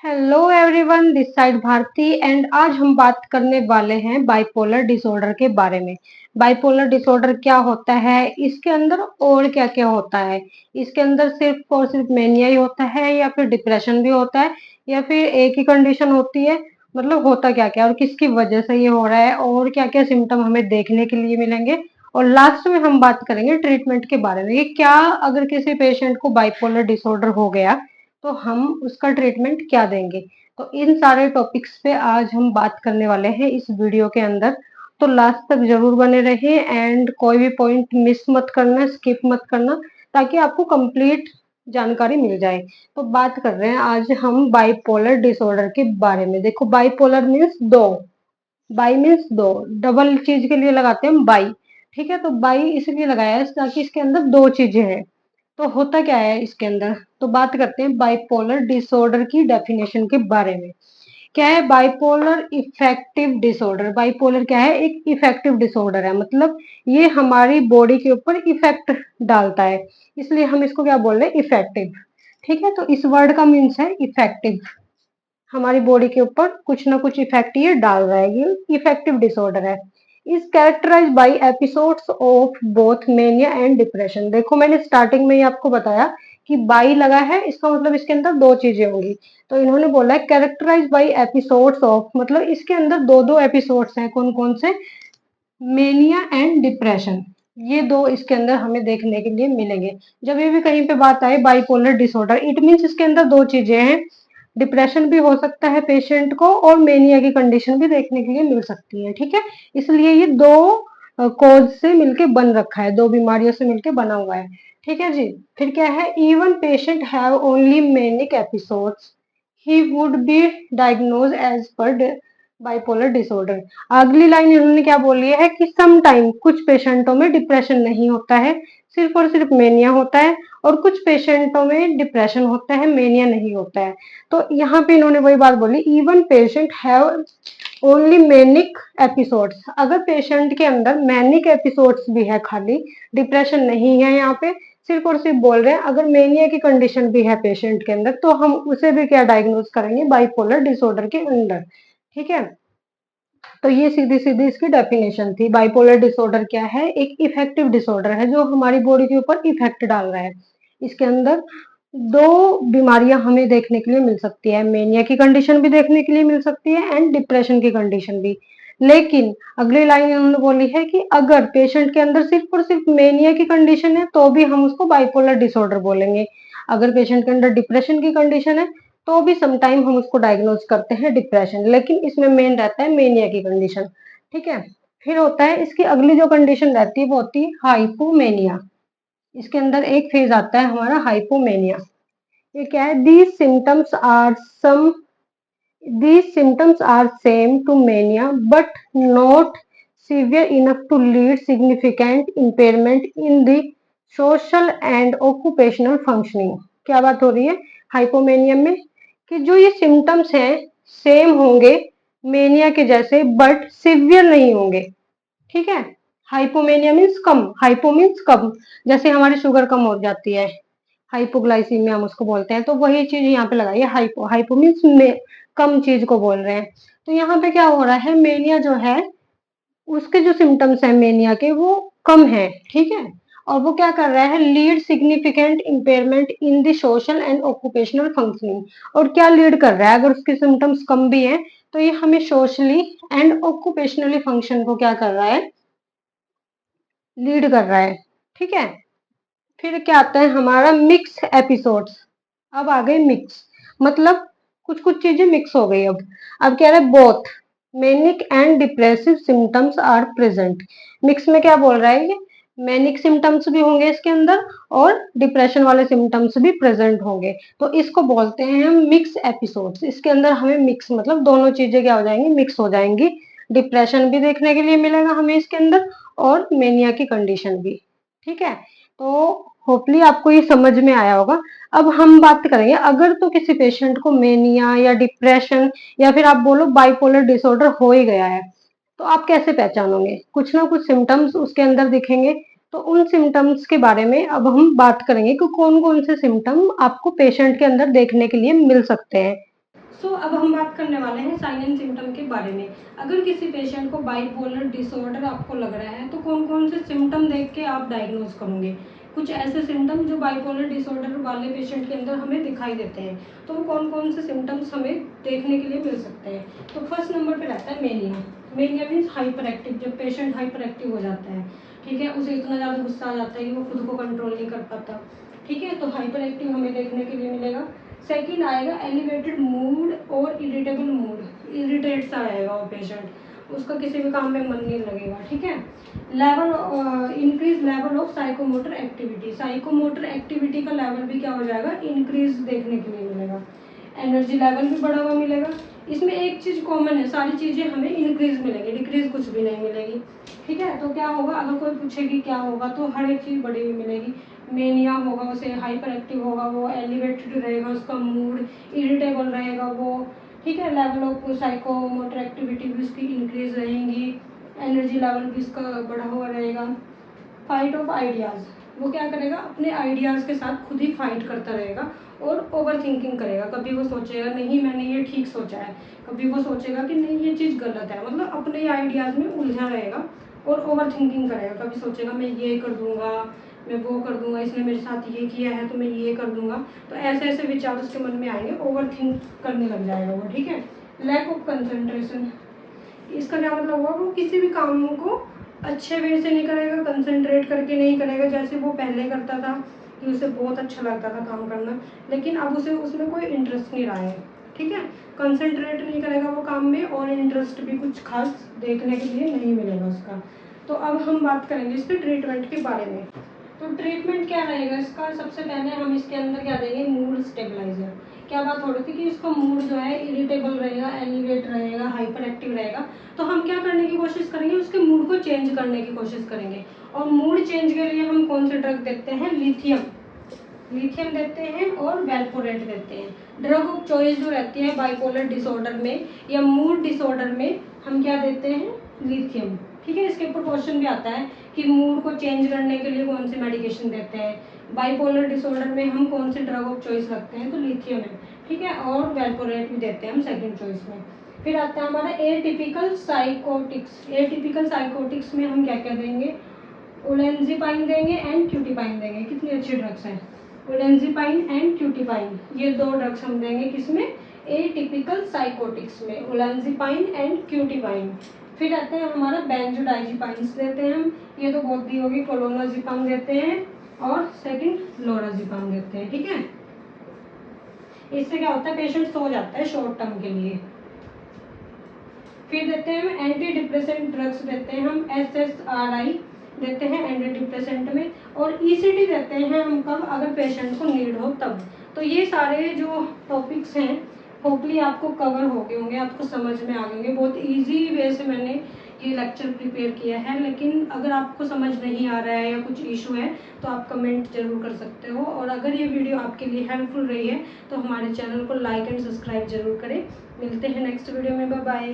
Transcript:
Hello everyone, this side Bharti and आज हम बात करने वाले हैं बाइपोलर डिसऑर्डर के बारे में। बाइपोलर डिसऑर्डर क्या होता है, इसके अंदर और क्या क्या होता है। इसके अंदर सिर्फ और सिर्फ मेनिया ही होता है या फिर डिप्रेशन भी होता है या फिर एक ही कंडीशन होती है। मतलब होता क्या क्या और किसकी वजह से ये हो रहा है और क्या क्या सिम्टम हमें देखने के लिए मिलेंगे। और लास्ट में हम बात करेंगे ट्रीटमेंट के बारे में कि क्या अगर किसी पेशेंट को बाइपोलर डिसऑर्डर हो गया तो हम उसका ट्रीटमेंट क्या देंगे। तो इन सारे टॉपिक्स पे आज हम बात करने वाले हैं इस वीडियो के अंदर। तो लास्ट तक जरूर बने रहिए एंड कोई भी पॉइंट मिस मत करना, स्किप मत करना, ताकि आपको कंप्लीट जानकारी मिल जाए। तो बात कर रहे हैं आज हम बाइपोलर डिसऑर्डर के बारे में। देखो, बाइपोलर मीन्स दो, बाई मीन्स दो, डबल चीज के लिए लगाते हैं हम बाई। ठीक है, तो बाई इसलिए लगाया है ताकि इसके अंदर दो चीजें हैं। तो होता क्या है इसके अंदर, तो बात करते हैं बाइपोलर डिसऑर्डर की डेफिनेशन के बारे में। क्या है बाइपोलर इफेक्टिव डिसऑर्डर? बाइपोलर क्या है? एक इफेक्टिव डिसऑर्डर है, मतलब ये हमारी बॉडी के ऊपर इफेक्ट डालता है, इसलिए हम इसको क्या बोल रहे हैं, इफेक्टिव। ठीक है, तो इस वर्ड का मीन्स है इफेक्टिव। हमारी बॉडी के ऊपर कुछ ना कुछ इफेक्ट ये डाल रहा है, ये इफेक्टिव डिसऑर्डर है। Is characterised by episodes of both mania and depression. देखो, मैंने स्टार्टिंग में ही आपको बताया कि बाई लगा है, इसका मतलब इसके अंदर दो चीजें होंगी। तो इन्होंने बोला है कैरेक्टराइज बाय एपिसोड्स ऑफ, मतलब इसके अंदर दो दो एपिसोड्स हैं। कौन कौन से? मेनिया एंड डिप्रेशन, ये दो इसके अंदर हमें देखने के लिए मिलेंगे। जब ये भी कहीं पे बात आए बाइपोलर डिसऑर्डर, इट मीन्स इसके अंदर दो चीजें हैं। डिप्रेशन भी हो सकता है पेशेंट को और मेनिया की कंडीशन भी देखने के लिए मिल सकती है। ठीक है, इसलिए ये दो कोज से मिलके बन रखा है, दो बीमारियों से मिलके बना हुआ है। ठीक है जी। फिर क्या है, even patient have only manic episodes ही वुड बी डायग्नोज एज पर बाइपोलर डिसऑर्डर। अगली लाइन इन्होंने क्या बोली है कि सम टाइम कुछ पेशेंटों में डिप्रेशन नहीं होता है, सिर्फ और सिर्फ मेनिया होता है, और कुछ पेशेंटों में डिप्रेशन होता है, मेनिया नहीं होता है। तो यहाँ पे इन्होंने वही बात बोली, even patient have only manic episodes. अगर पेशेंट के अंदर मैनिक एपिसोड्स भी है, खाली डिप्रेशन नहीं है, यहाँ पे सिर्फ और सिर्फ बोल रहे हैं अगर मेनिया की कंडीशन भी है पेशेंट के अंदर, तो हम उसे भी क्या डायग्नोज करेंगे, बाइपोलर डिसऑर्डर के अंदर। ठीक है, तो ये सीधी सीधी इसकी डेफिनेशन थी। बाइपोलर डिसऑर्डर क्या है? एक इफेक्टिव डिसऑर्डर है जो हमारी बॉडी के ऊपर इफेक्ट डाल रहा है। इसके अंदर दो बीमारियां हमें देखने के लिए मिल सकती है, मेनिया की कंडीशन भी देखने के लिए मिल सकती है एंड डिप्रेशन की कंडीशन भी। लेकिन अगली लाइन इन्होंने बोली है कि अगर पेशेंट के अंदर सिर्फ और सिर्फ मेनिया की कंडीशन है तो भी हम उसको बाइपोलर डिसऑर्डर बोलेंगे। अगर पेशेंट के अंदर डिप्रेशन की कंडीशन है तो भी समटाइम हम उसको डायग्नोज करते हैं डिप्रेशन, लेकिन इसमें मेन रहता है मेनिया की कंडीशन। ठीक है, फिर होता है इसकी अगली जो कंडीशन रहती है वो होती है हाइपोमेनिया। इसके अंदर एक फेज आता है हमारा हाइपोमेनिया। ये क्या है? these symptoms are same to mania but not severe enough to lead significant impairment in the social and occupational functioning। क्या बात हो रही है हाइपोमेनिया में? कि जो ये सिम्टम्स हैं सेम होंगे मेनिया के जैसे बट सिवियर नहीं होंगे। ठीक है, हाइपोमेनिया मीन्स कम, हाइपो मीन्स कम, जैसे हमारी शुगर कम हो जाती है, हाइपोग्लाइसीमिया हम उसको बोलते हैं, तो वही चीज यहाँ पे लगाइए, हाइपो। हाइपो मीन्स में कम चीज को बोल रहे हैं। तो यहाँ पे क्या हो रहा है, मेनिया जो है उसके जो सिम्टम्स है मेनिया के वो कम है। ठीक है, और वो क्या कर रहा है, lead significant impairment in the social and occupational functioning. और क्या लीड कर रहा है, अगर उसके सिम्टम्स कम भी हैं तो ये हमें सोशली एंड ऑक्यूपेशनली फंक्शन को क्या कर रहा है, लीड कर रहा है। ठीक है, फिर क्या आता है हमारा मिक्स एपिसोड्स। अब आ गए मिक्स, मतलब कुछ कुछ चीजें मिक्स हो गई। अब कह रहा है both manic and depressive symptoms are present. Mix में क्या बोल रहा है ये, मैनिक सिम्टम्स भी होंगे इसके अंदर और डिप्रेशन वाले सिम्टम्स भी प्रेजेंट होंगे, तो इसको बोलते हैं हम मिक्स एपिसोड्स। इसके अंदर हमें मिक्स मतलब दोनों चीजें क्या हो जाएंगी, मिक्स हो जाएंगी। डिप्रेशन भी देखने के लिए मिलेगा हमें इसके अंदर और मेनिया की कंडीशन भी। ठीक है, तो होपली आपको ये समझ में आया होगा। अब हम बात करेंगे अगर तो किसी पेशेंट को मेनिया या डिप्रेशन या फिर आप बोलो बाइपोलर डिसऑर्डर हो ही गया है, तो आप कैसे पहचानोगे? कुछ ना कुछ सिम्टम्स उसके अंदर दिखेंगे। तो उन सिम्टम्स के बारे में अब हम बात करेंगे कि कौन कौन से सिम्टम आपको पेशेंट के अंदर देखने के लिए मिल सकते हैं। सो अब हम बात करने वाले हैं साइन एंड सिम्टम के बारे में। अगर किसी पेशेंट को बाइपोलर डिसऑर्डर आपको लग रहा है तो कौन कौन से सिम्टम देख के आप डायग्नोज करोगे। कुछ ऐसे सिम्टम जो बाइपोलर डिसऑर्डर वाले पेशेंट के अंदर हमें दिखाई देते हैं, तो वो कौन कौन से सिम्टम्स हमें देखने के लिए मिल सकते हैं। तो फर्स्ट नंबर पे रहता है mania. Mania means hyper active, जब पेशेंट हाइपर एक्टिव हो जाता है, ठीक है, उसे इतना ज़्यादा गुस्सा आ जाता है कि वो खुद को कंट्रोल नहीं कर पाता, ठीक है, तो हाइपर एक्टिव हमें देखने के लिए मिलेगा। सेकंड आएगा एलिवेटेड मूड और इरिटेबल मूड, इरिटेट सा रहेगा वो पेशेंट, उसका किसी भी काम में मन नहीं लगेगा, ठीक है। Level increase level of psychomotor activity, psychomotor activity का लेवल भी क्या हो जाएगा, इंक्रीज देखने के लिए मिलेगा। एनर्जी लेवल भी बढ़ा हुआ मिलेगा। इसमें एक चीज़ कॉमन है, सारी चीज़ें हमें इंक्रीज मिलेगी, डिक्रीज कुछ भी नहीं मिलेगी, ठीक है। तो क्या होगा, अगर कोई पूछेगी क्या होगा तो हर एक चीज़ बढ़ी हुई मिलेगी। मेनिया होगा, उसे हाइपर एक्टिव होगा, वो एलिवेटेड रहेगा, उसका मूड इरिटेबल रहेगा वो, ठीक है। लेवल ऑफ साइकोमोटर एक्टिविटी भी उसकी इंक्रीज रहेंगी, एनर्जी लेवल भी इसका बढ़ा हुआ रहेगा। फाइट ऑफ आइडियाज़, वो क्या करेगा, अपने आइडियाज़ के साथ खुद ही फाइट करता रहेगा और ओवर थिंकिंग करेगा। कभी वो सोचेगा नहीं मैंने ये ठीक सोचा है, कभी वो सोचेगा कि नहीं ये चीज़ गलत है, मतलब अपने आइडियाज़ में उलझा रहेगा और ओवर थिंकिंग करेगा। कभी सोचेगा मैं ये कर दूंगा, मैं वो कर दूंगा, इसने मेरे साथ ये किया है तो मैं ये कर दूंगा, तो ऐसे ऐसे विचार उसके मन में आएंगे, ओवर थिंक करने लग जाएगा वो, ठीक है। लैक ऑफ कंसंट्रेशन, इसका क्या मतलब हुआ, वो किसी भी काम को अच्छे वे से नहीं करेगा, कंसंट्रेट करके नहीं करेगा जैसे वो पहले करता था कि उसे बहुत अच्छा लगता था काम करना, लेकिन अब उसे उसमें कोई इंटरेस्ट नहीं रहा है, ठीक है। कंसंट्रेट नहीं करेगा वो काम में और इंटरेस्ट भी कुछ खास देखने के लिए नहीं मिलेगा उसका। तो अब हम बात करेंगे इसके ट्रीटमेंट के बारे में। तो ट्रीटमेंट क्या रहेगा इसका, सबसे पहले हम इसके अंदर क्या देंगे, मूड स्टेबलाइजर। क्या बात हो रही थी कि इसका मूड जो है इरिटेबल रहेगा, एलिवेट रहेगा, हाइपर एक्टिव रहेगा, तो हम क्या करने की कोशिश करेंगे, उसके मूड को चेंज करने की कोशिश करेंगे। और मूड चेंज के लिए हम कौन से ड्रग देते हैं, लिथियम, लिथियम देते हैं और वेल्पोरेट देते हैं। ड्रग ऑफ चॉइस जो रहती है बाइपोलर डिसऑर्डर में या मूड डिसऑर्डर में हम क्या देते हैं, लिथियम, ठीक है। इसके ऊपर क्वेश्चन भी आता है कि मूड को चेंज करने के लिए कौन सी मेडिकेशन देते हैं, बाइपोलर डिसऑर्डर में हम कौन से ड्रग ऑफ चॉइस रखते हैं, तो लिथियम है, ठीक है, और वेल्पोरेट भी देते हैं हम सेकंड चॉइस में। फिर आता है हमारा एटिपिकल साइकोटिक्स। एटिपिकल साइकोटिक्स में हम क्या क्या देंगे, ओलेंजीपाइन देंगे एंड क्यूटिपाइन देंगे। कितनी अच्छी ड्रग्स हैं, ओलेंजीपाइन एंड क्यूटिपाइन, ये दो ड्रग्स हम देंगे किसमें, एटिपिकल साइकोटिक्स में, ओलेंजीपाइन एंड क्यूटिपाइन। फिर आते हैं हमारा बेंजोडाइजिपाइंस देते हैं हम, ये तो बहुत दी होगी, क्लोनाजिपाम देते हैं और सेकंड लोराजिपाम देते हैं, ठीक है। इससे क्या होता है, पेशेंट सो जाता है शॉर्ट टर्म के लिए। फिर देते हैं हम एंटी डिप्रेसेंट ड्रग्स देते हैं हम, SSRI देते हैं एंटी डिप्रेसेंट में, और ECT देते हैं हम कब, अगर पेशेंट को नीड हो तब। तो ये सारे जो टॉपिक्स हैं होपली आपको कवर हो गए होंगे, आपको समझ में आ गए होंगे। बहुत इजी वे से मैंने ये लेक्चर प्रिपेयर किया है, लेकिन अगर आपको समझ नहीं आ रहा है या कुछ इशू है तो आप कमेंट जरूर कर सकते हो। और अगर ये वीडियो आपके लिए हेल्पफुल रही है तो हमारे चैनल को लाइक एंड सब्सक्राइब जरूर करें। मिलते हैं नेक्स्ट वीडियो में, बाय बाय।